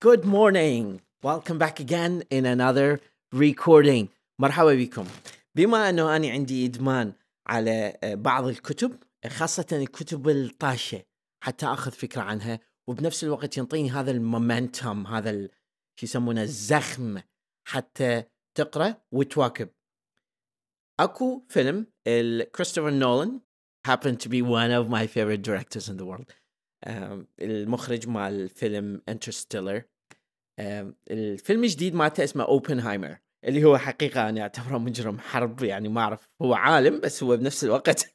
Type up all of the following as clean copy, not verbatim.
Good morning. Welcome back again in another recording. مرحبا بكم. بما أنه أنا عندي إدمان على بعض الكتب، خاصة الكتب الطاشة، حتى أخذ فكرة عنها وبنفس الوقت ينطيني هذا المومنتوم، هذا شو يسمونه الزخم، حتى تقرأ وتواكب. أكو فيلم كريستوفر نولان happened to be one of my favorite directors in the world. المخرج مال فيلم انترستيلر. الفيلم الجديد مالته اسمه آوبنهايمر، اللي هو حقيقة أنا أعتبره مجرم حرب. يعني ما أعرف، هو عالم بس هو بنفس الوقت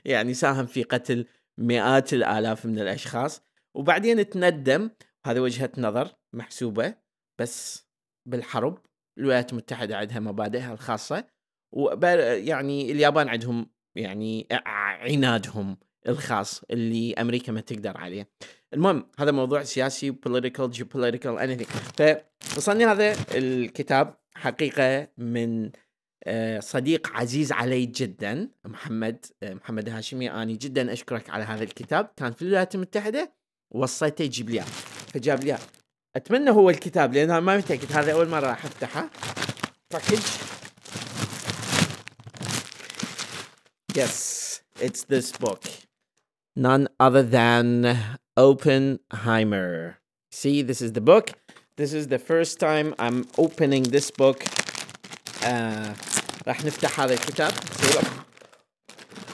يعني ساهم في قتل مئات الآلاف من الأشخاص، وبعدين تندم. هذه وجهة نظر محسوبة، بس بالحرب الولايات المتحدة عندها مبادئها الخاصة، يعني اليابان عندهم يعني عنادهم الخاص اللي أمريكا ما تقدر عليه. المهم هذا موضوع سياسي political geopolitical anything. فوصلني هذا الكتاب حقيقة من صديق عزيز علي جدا، محمد هاشمي. أنا جدا أشكرك على هذا الكتاب. كان في الولايات المتحدة وصيته يجيب لي فجاب لي. أتمنى هو الكتاب لأن أنا ما متأكد، هذا أول مرة راح أفتحه. باكج. Yes, it's this book. None other than Oppenheimer. See, this is the book. This is the first time I'm opening this book. راح نفتح هذا الكتاب.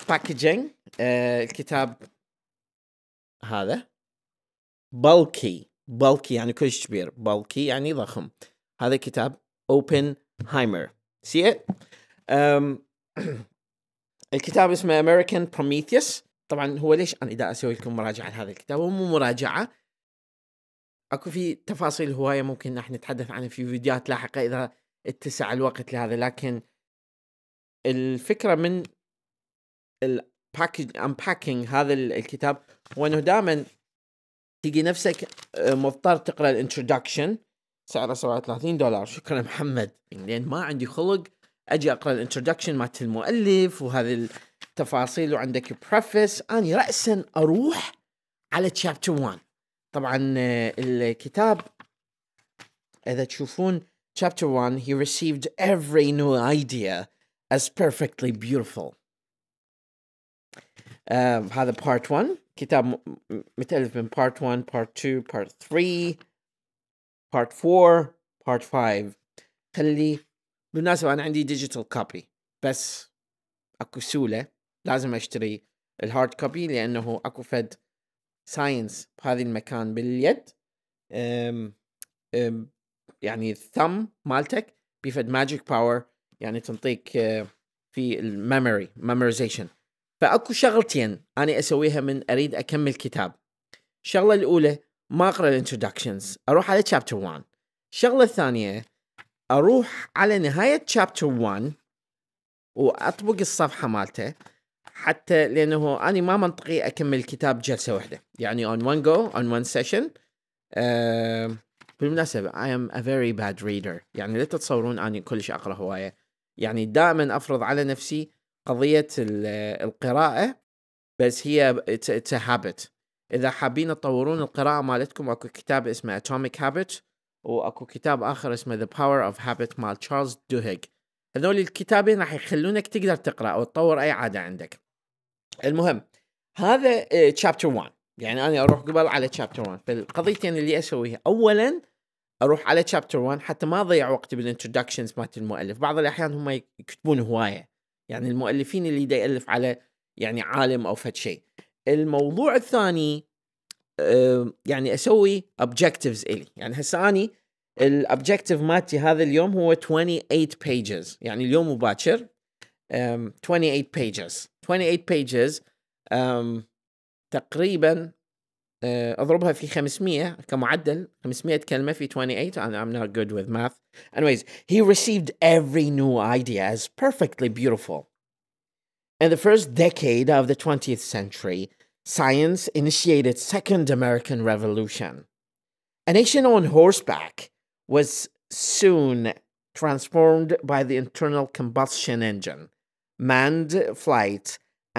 Packaging. الكتاب هذا bulky يعني كلش كبير. bulky يعني ضخم. هذا كتاب Oppenheimer. See it? الكتاب اسمه American Prometheus. طبعا هو ليش أنا دا أسوي لكم مراجعة هذا الكتاب؟ هو مو مراجعة، أكو في تفاصيل هواية ممكن نحن نتحدث عنها في فيديوهات لاحقة إذا اتسع الوقت لهذا. لكن الفكرة من unpacking هذا الكتاب هو أنه دائما تيجي نفسك مضطر تقرأ الانترودكشن، سعره $37. شكرا محمد، لأن ما عندي خلق أجي أقرأ الانترودكشن مالت المؤلف وهذه التفاصيل، وعندك preface. أنا رأسا أروح على chapter 1. طبعا الكتاب إذا تشوفون chapter 1 he received every new idea as perfectly beautiful. هذا part 1. كتاب متألف من part 1 part 2 part 3 part 4 part 5. خلي بالمناسبة أنا عندي digital copy، بس أكو سهولة لازم أشتري الهارد كوبي لأنه أكو فد ساينس بهذه المكان باليد. يعني الثم مالتك بيفد ماجيك باور، يعني تنطيك في الميموري memorization. فأكو شغلتين أنا أسويها من أريد أكمل كتاب. الشغلة الأولى ما أقرأ الانترودكشنز، أروح على chapter 1. الشغلة الثانية أروح على نهاية chapter 1 وأطبق الصفحة مالته، حتى لأنه أنا ما منطقي أكمل الكتاب جلسة واحدة، يعني on one go on one session. بالمناسبة I am a very bad reader، يعني لا تتصورون أني كلش أقرأ هواية. يعني دائما أفرض على نفسي قضية القراءة، بس هي it's a habit. إذا حابين تطورون القراءة مالتكم أكو كتاب اسمه Atomic Habit، وأكو كتاب آخر اسمه The Power of Habit مال تشارلز دوهيغ. هذول الكتابين راح يخلونك تقدر تقرأ أو تطور أي عادة عندك. المهم هذا chapter 1، يعني أنا أروح قبل على chapter 1. فالقضيتين اللي أسويها، أولا أروح على chapter 1 حتى ما أضيع وقتي بالintroductions مالت المؤلف. بعض الأحيان هم يكتبون هواية، يعني المؤلفين اللي دا يألف على يعني عالم أو فد شيء. الموضوع الثاني يعني أسوي objectives إلي. يعني هسه أني الobjective مالتي هذا اليوم هو 28 pages، يعني اليوم مباكر 28 pages. 28 pages تقريبا أضربها في 500 كمعدل، 500 كلمة في 28. I'm not good with math. Anyways, he received every new idea as perfectly beautiful. In the first decade of the 20th century, science initiated Second American Revolution. A nation on horseback was soon transformed by the internal combustion engine, manned flight,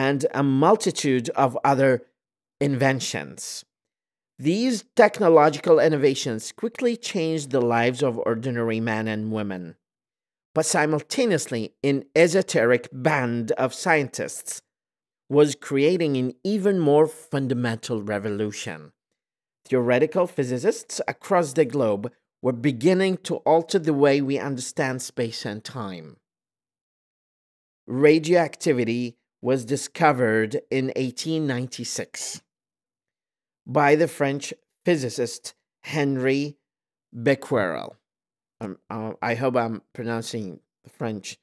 and a multitude of other inventions. These technological innovations quickly changed the lives of ordinary men and women, but simultaneously, an esoteric band of scientists was creating an even more fundamental revolution. Theoretical physicists across the globe were beginning to alter the way we understand space and time. Radioactivity was discovered in 1896 by the French physicist Henri Becquerel. I hope I'm pronouncing the French,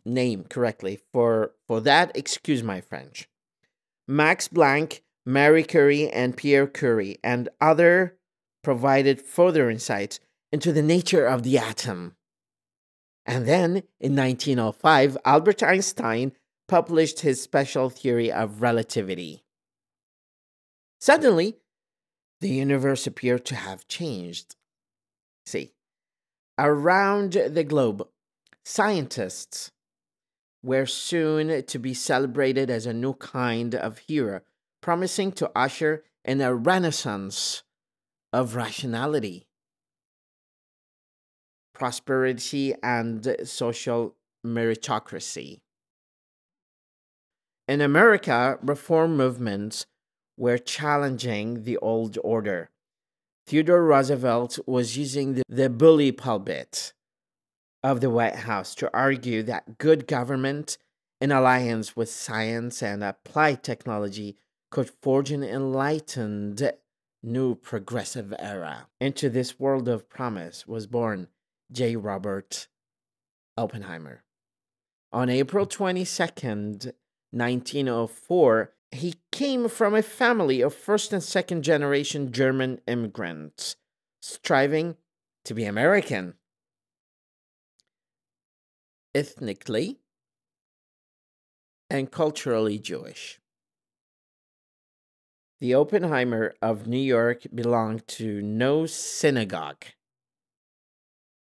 name correctly. For that, excuse my French. Max Planck, Marie Curie, and Pierre Curie, and other provided further insights into the nature of the atom. And then, in 1905, Albert Einstein published his special theory of relativity. Suddenly, the universe appeared to have changed. See, around the globe, scientists were soon to be celebrated as a new kind of hero, promising to usher in a renaissance of rationality, prosperity, and social meritocracy. In America, reform movements were challenging the old order. Theodore Roosevelt was using the bully pulpit of the White House to argue that good government, in alliance with science and applied technology, could forge an enlightened new progressive era. Into this world of promise was born J. Robert Oppenheimer. On April 22nd, 1904, he came from a family of first and second generation German immigrants, striving to be American, ethnically and culturally Jewish. The Oppenheimer of New York belonged to no synagogue.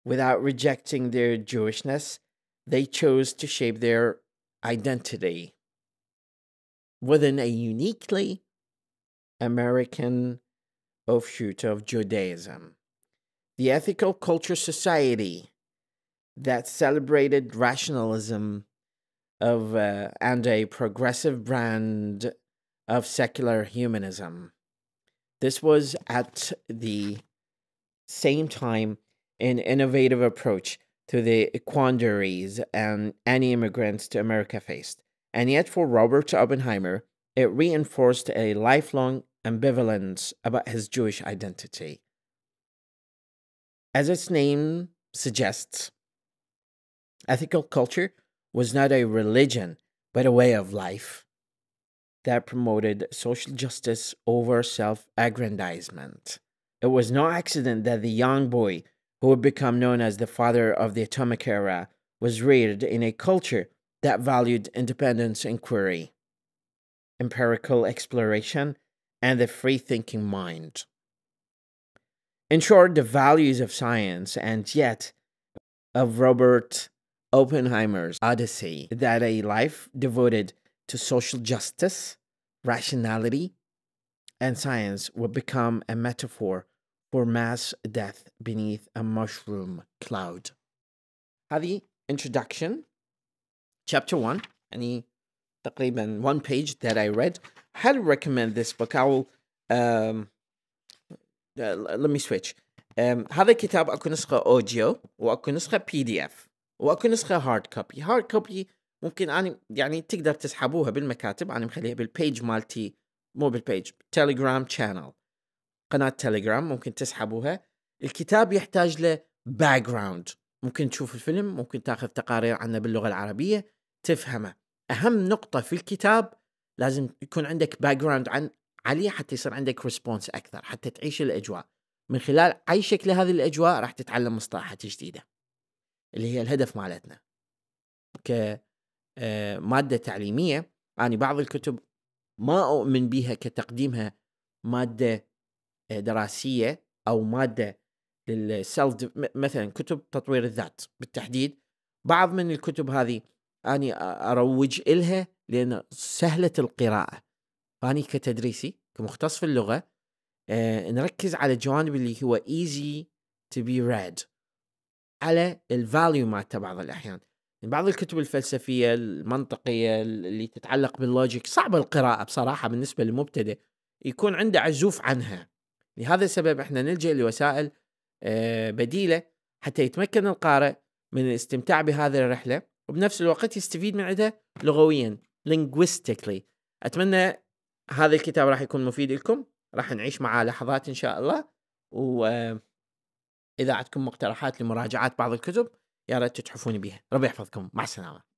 Without rejecting their Jewishness, they chose to shape their identity within a uniquely American offshoot of Judaism. The Ethical Culture Society that celebrated rationalism and a progressive brand of secular humanism. This was at the same time an innovative approach to the quandaries and any immigrants to America faced. And yet for Robert Oppenheimer, it reinforced a lifelong ambivalence about his Jewish identity. As its name suggests, ethical culture was not a religion, but a way of life that promoted social justice over self-aggrandizement. It was no accident that the young boy who would become known as the father of the atomic era was reared in a culture that valued independence inquiry, empirical exploration, and the free-thinking mind. In short, the values of science, and yet of Robert Oppenheimer's odyssey, that a life devoted to social justice, rationality, and science would become a metaphor for mass death beneath a mushroom cloud. هذه introduction, chapter 1, يعني تقريبا 1 page that I read. I highly recommend this book. I will let me switch. هذا الكتاب اكو نسخة اوديو واكو نسخة PDF واكو نسخة هارد كوبي. هارد كوبي ممكن أنا يعني تقدر تسحبوها بالمكاتب. أنا مخليها بالبيج مالتي، مو بالبيج، تيليجرام channel، قناة تيليجرام، ممكن تسحبوها. الكتاب يحتاج له باك جراوند، ممكن تشوف الفيلم، ممكن تاخذ تقارير عنه باللغة العربية تفهمه. أهم نقطة في الكتاب لازم يكون عندك باك جراوند عليه حتى يصير عندك ريسبونس أكثر، حتى تعيش الأجواء. من خلال عيشك لهذه الأجواء راح تتعلم مصطلحات جديدة اللي هي الهدف مالتنا كمادة تعليمية. يعني بعض الكتب ما أؤمن بها كتقديمها مادة دراسية أو مادة للسلف، مثلا كتب تطوير الذات بالتحديد. بعض من الكتب هذه أنا أروج إلها لأن سهلة القراءة، فاني كتدريسي كمختص في اللغة نركز على الجوانب اللي هو easy to be read، على الفاليو مالته. بعض الأحيان بعض الكتب الفلسفية المنطقية اللي تتعلق باللوجيك صعبة القراءة بصراحة بالنسبة للمبتدئ، يكون عنده عزوف عنها. لهذا السبب احنا نلجأ لوسائل بديلة حتى يتمكن القارئ من الاستمتاع بهذه الرحلة، وبنفس الوقت يستفيد من عندها لغويا linguistically. أتمنى هذا الكتاب راح يكون مفيد لكم، راح نعيش معاه لحظات إن شاء الله. وإذا عندكم مقترحات لمراجعات بعض الكتب يا ريت تتحفوني بها. ربي يحفظكم، مع السلامة.